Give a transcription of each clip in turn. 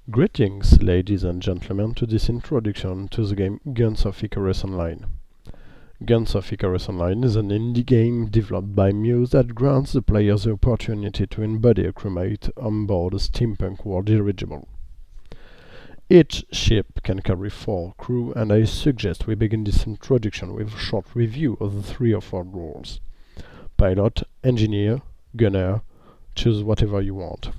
Greetings, ladies and gentlemen, to this introduction to the game Guns of Icarus Online. Guns of Icarus Online is an indie game developed by Muse that grants the player the opportunity to embody a crewmate on board a steampunk war dirigible. Each ship can carry 4 crew, and I suggest we begin this introduction with a short review of the 3 or 4 roles. Pilot, engineer, gunner, choose whatever you want.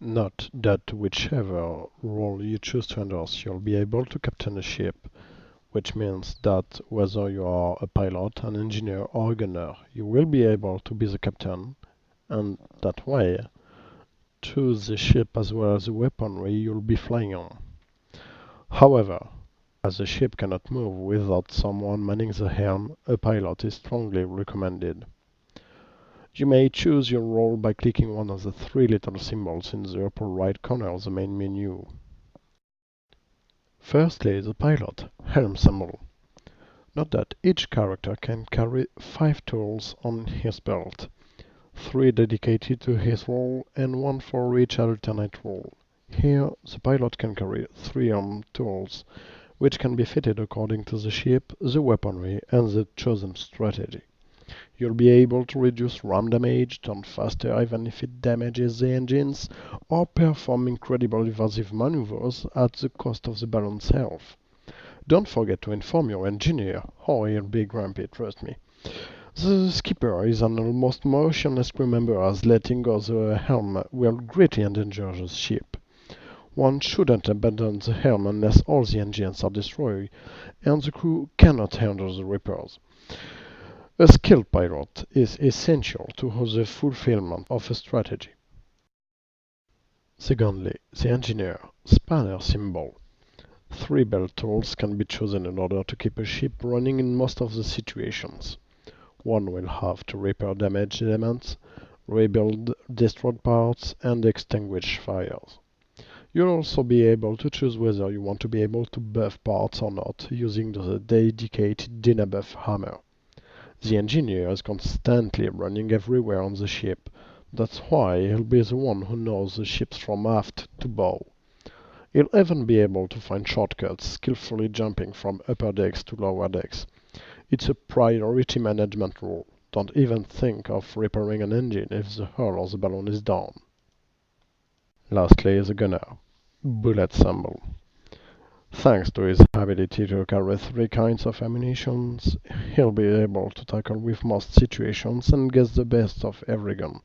Note that whichever role you choose to endorse, you'll be able to captain a ship, which means that whether you are a pilot, an engineer or a gunner, you will be able to be the captain, and that way choose the ship as well as the weaponry you'll be flying on. However, as the ship cannot move without someone manning the helm, a pilot is strongly recommended. You may choose your role by clicking one of the 3 little symbols in the upper right corner of the main menu. Firstly, the pilot, helm symbol. Note that each character can carry 5 tools on his belt, 3 dedicated to his role and 1 for each alternate role. Here, the pilot can carry 3 arm tools, which can be fitted according to the ship, the weaponry and the chosen strategy. You'll be able to reduce ram damage, turn faster even if it damages the engines, or perform incredible evasive maneuvers at the cost of the balloon's health. Don't forget to inform your engineer, or he'll be grumpy, trust me. The skipper is an almost motionless crew member, as letting go the helm will greatly endanger the ship. One shouldn't abandon the helm unless all the engines are destroyed, and the crew cannot handle the repairs. A skilled pilot is essential to the fulfillment of a strategy. Secondly, the engineer, spanner symbol. 3 belt tools can be chosen in order to keep a ship running in most of the situations. One will have to repair damaged elements, rebuild destroyed parts, and extinguish fires. You'll also be able to choose whether you want to be able to buff parts or not using the dedicated Dynabuff hammer. The engineer is constantly running everywhere on the ship. That's why he'll be the one who knows the ships from aft to bow. He'll even be able to find shortcuts, skillfully jumping from upper decks to lower decks. It's a priority management rule. Don't even think of repairing an engine if the hull or the balloon is down. Lastly, the gunner, bullet symbol. Thanks to his ability to carry 3 kinds of ammunition, he'll be able to tackle with most situations and get the best of every gun.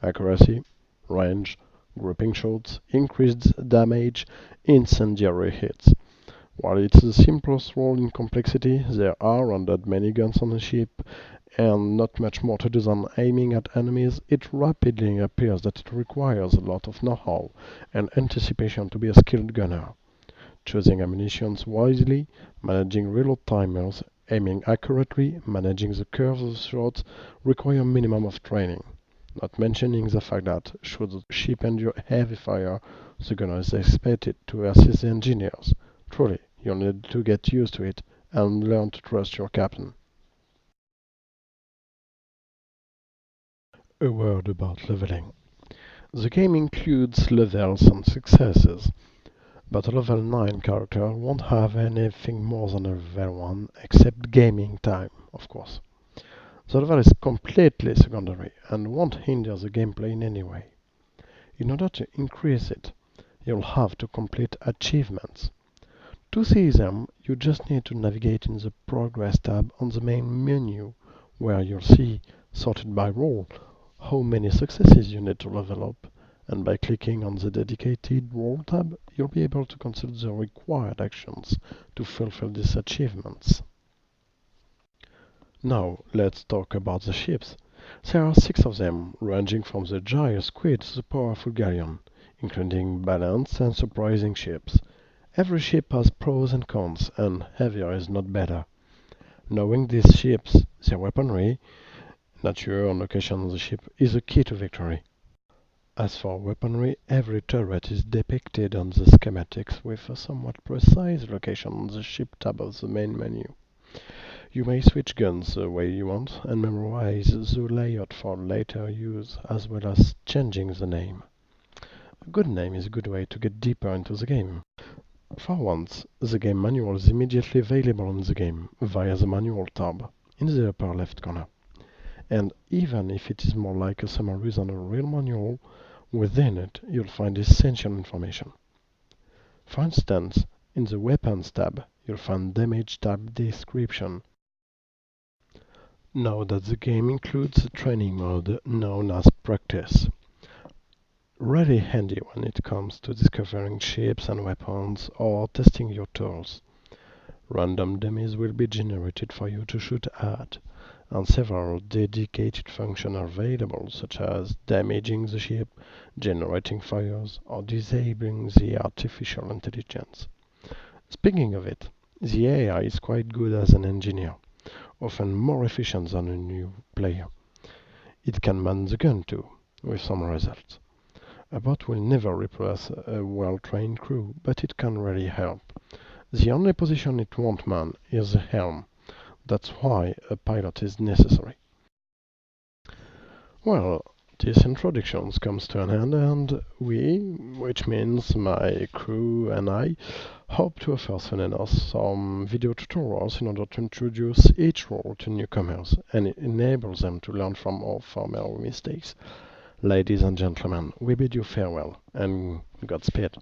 Accuracy, range, grouping shots, increased damage, incendiary hits. While it's the simplest role in complexity, there are undead many guns on the ship, and not much more to do than aiming at enemies. It rapidly appears that it requires a lot of know-how and anticipation to be a skilled gunner. Choosing ammunition wisely, managing reload timers, aiming accurately, managing the curves of the shots require a minimum of training. Not mentioning the fact that, should the ship endure heavy fire, the gunner is expected to assist the engineers. Truly, you'll need to get used to it and learn to trust your captain. A word about leveling. The game includes levels and successes, but a level 9 character won't have anything more than a level 1, except gaming time, of course. The level is completely secondary and won't hinder the gameplay in any way. In order to increase it, you'll have to complete achievements. To see them, you just need to navigate in the Progress tab on the main menu, where you'll see, sorted by role, how many successes you need to level up, and by clicking on the dedicated role tab, you'll be able to consider the required actions to fulfill these achievements. Now, let's talk about the ships. There are 6 of them, ranging from the giant squid to the powerful galleon, including balanced and surprising ships. Every ship has pros and cons, and heavier is not better. Knowing these ships, their weaponry, nature and location of the ship is a key to victory. As for weaponry, every turret is depicted on the schematics with a somewhat precise location on the ship tab of the main menu. You may switch guns the way you want and memorize the layout for later use, as well as changing the name. A good name is a good way to get deeper into the game. For once, the game manual is immediately available in the game via the manual tab in the upper left corner. And even if it is more like a summary than a real manual, within it you'll find essential information. For instance, in the Weapons tab, you'll find Damage tab description. Know that the game includes a training mode known as Practice. Really handy when it comes to discovering ships and weapons or testing your tools. Random dummies will be generated for you to shoot at, and several dedicated functions are available, such as damaging the ship, generating fires, or disabling the artificial intelligence. Speaking of it, the AI is quite good as an engineer, often more efficient than a new player. It can man the gun too, with some results. A bot will never replace a well-trained crew, but it can really help. The only position it won't man is the helm. That's why a pilot is necessary. Well, this introduction comes to an end, and we, which means my crew and I, hope to offer soon enough some video tutorials in order to introduce each role to newcomers and enable them to learn from our former mistakes. Ladies and gentlemen, we bid you farewell and Godspeed.